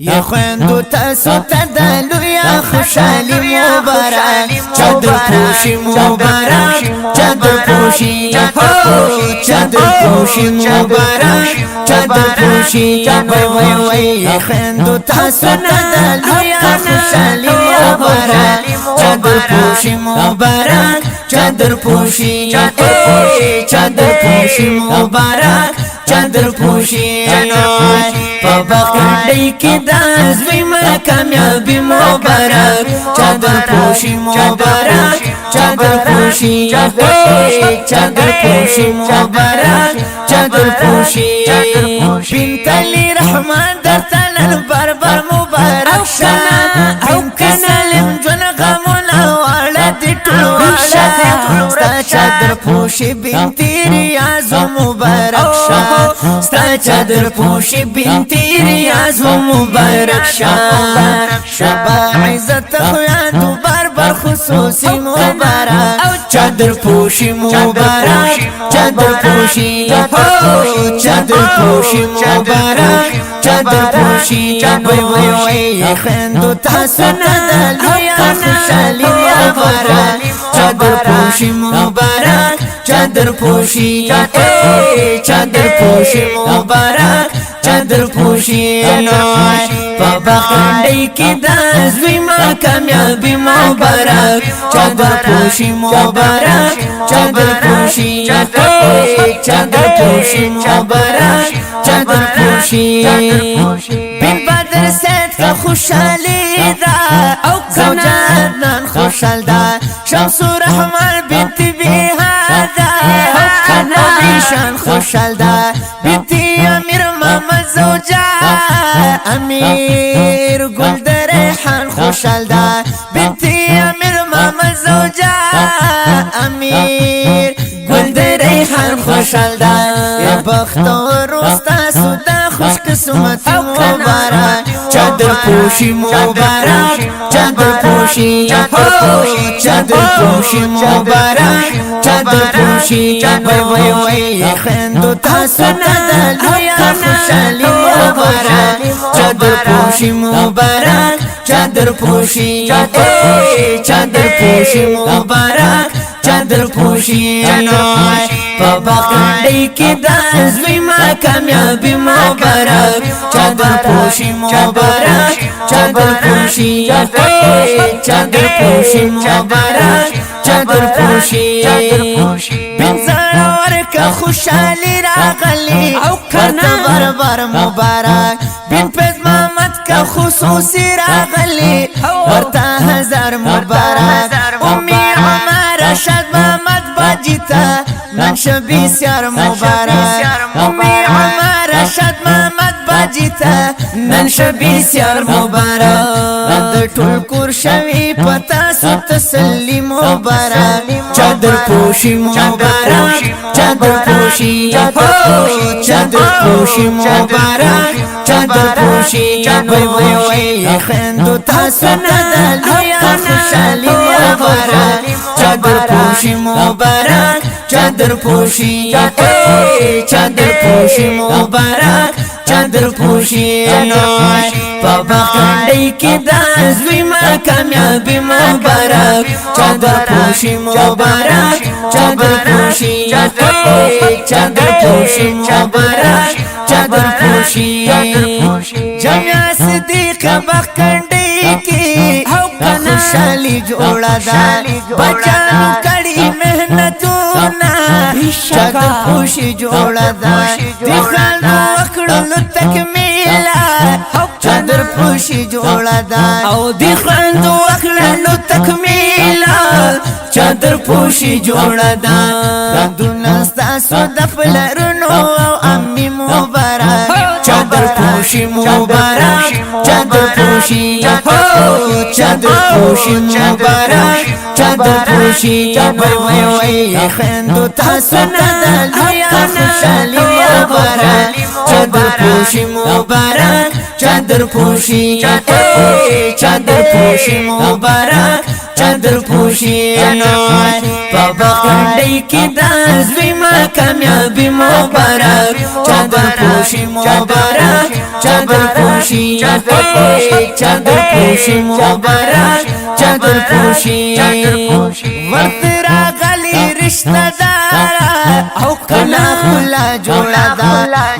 یا خویندو تاسو ته د لویا خوشحالي مبارک چادر پوشي مبارک چادر پوشي چادر پوشي مبارک چادر پوشي وای وای یا خویندو تاسو ته د لویا خوشحالي مبارک چادر پوشي مبارک چادر پوشي چادر پوشي مبارک چادر پوشي بابا کنڈی کی داز ویما کامیابی مبارک چادر پوشی مبارک چادر پوشی چادر پوشی مبارک چادر پوشی بنت علی رحمان در تلال بربر مبارک شنا او کنالم جن غمونا والد طلوع ستا چادر پوشی بنتی ریاض مبارک شنا ستا چادر پوشی بنتی ریاض مبارک شبا عزت خویاتو بربر خصوصی مبارک چادر پوشی مبارک چادر پوشی چادر پوشی مبارک چادر پوشی وای وای خندو تاسو نه د لویا خوشحالي مبارک چادر پوشی مبارک چادر پوشی چادر پوشی مبارک چادر پوشی بابا کنڈی کی داز ویما کامیابی مبارک چادر پوشی مبارک چادر پوشی چادر پوشی مبارک چادر پوشی بن بدر سید کا خوشحالی دا او زوجاتن خوشحال دا شمس رحمان بنت بیهادا نبی شان خوشحال دا بنتی امیر محمد زوجا امیر گل در ریحان خوشحال دا بنتی امیر محمد زوجا امیر گل در ریحان خوشحال دا یا بخت و روستا سودا خوش قسمت مبارک چادر پوشی مبارک چادر پوشی چادر پوشی مبارک چادر پوشی وای وای خندو تاسو نه د لویا خوشحالي مبارک چادر پوشی مبارک چادر پوشی چادر پوشی مبارک چادر پوشی بابا کنڈی کی داز ویما کامیابی مبارک چادر پوشی مبارک چادر پوشی چادر پوشی مبارک چادر پوشی بنزار کا خوشحالی راغلی ورطا بربر مبارک بن پیز محمد کا خصوصی راغلی ورطا ہزار مبارک امی عمر رشد محمد باجیتا منشبی سیار مبارک امی عمر رشد محمد باجیتا منشبی سیار مبارک د ټول کور شوی پتا سو تسلی مبارک چادر پوشی مبارک چادر پوشی چادر پوشی مبارک چادر پوشی وای وای خندو تاسو نه د لویا خوشحالي مبارک چادر پوشی مبارک چادر پوشی چادر پوشی مبارک چادر پوشی بابا کنڈی کی داز ویما کامیابی مبارک چادر پوشی مبارک چادر پوشی چادر پوشی مبارک چادر پوشی جامعہ صدیق بخکنڈی کی خوشحالی جوڑا دا بچانو کڑی محنتونا چادر پوشی جوڑا دا دیخانو اکڑلو تکمیلا چادر پوشی جوڑا دا او دیخانو اکڑلو تکمیلا چادر پوشی جوڑا دا رندونا ستاسو دفلرنو او امی مبارک چادر پوشی مبارک چادر پوشی چادر پوشی مبارک چادر پوشی وای وای خندو تاسو نه د لویا خوشحالي مبارک چادر پوشی مبارک چادر پوشی چادر پوشی مبارک چادر پوشی بابا کنڈی کی داز بیما کامیابی مبارک چادر پوشی مبارک چادر پوشی چادر پوشی مبارک چادر پوشی ورطرا غلی رشتہ دارا او کنا خلا جوڑا دا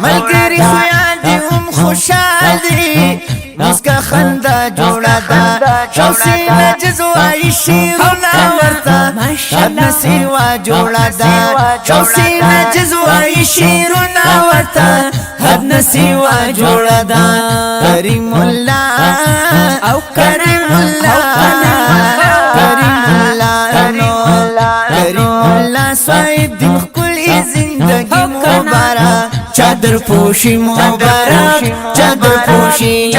ملگری خویان دی خوشحال دی مسکا خندا جوڑا دا شوسی نجزوائی شیرونا ورطا حد نسیوا جوڑا دا شوسی نجزوائی شیرونا ورطا حد نسیوا جوڑا دا کریم اللہ او کریم اللہ کریم اللہ کریم اللہ سوائد دن کلی زندگی مبارک چادر پوشی مبارک چادر پوشی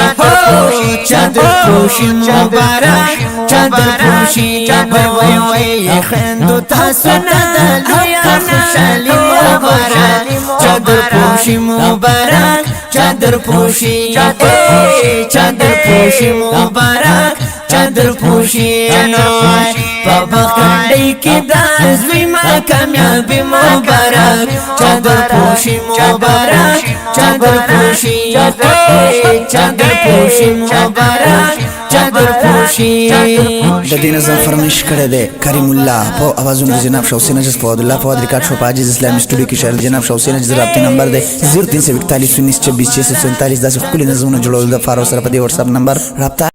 چادر پوشی مبارک چادر پوشی وی وی خندو تاسو ندلیا خوشحالی مبارک چادر پوشی مبارک چادر پوشی چادر پوشی مبارک چادر پوشی بابا کنڈی کی داز بیما کامیابی مبارک چادر پوشی مبارک چادر پوشی چادر پوشی مبارک چادر پوشی د دې نظم فرمایش کړی دی کریم الله په اوازونو جناب شاه حسین نجس فؤاد الله فؤاد ریکارډ شو په عاجز اسلامي سټوډیو کې شاعر جناب شاه حسین نجس رابطې نمبر دی 0341 19 26 46 داسې ښکلي نظمونه جوړول د فارو سره په دې واتساپ نمبر رابطه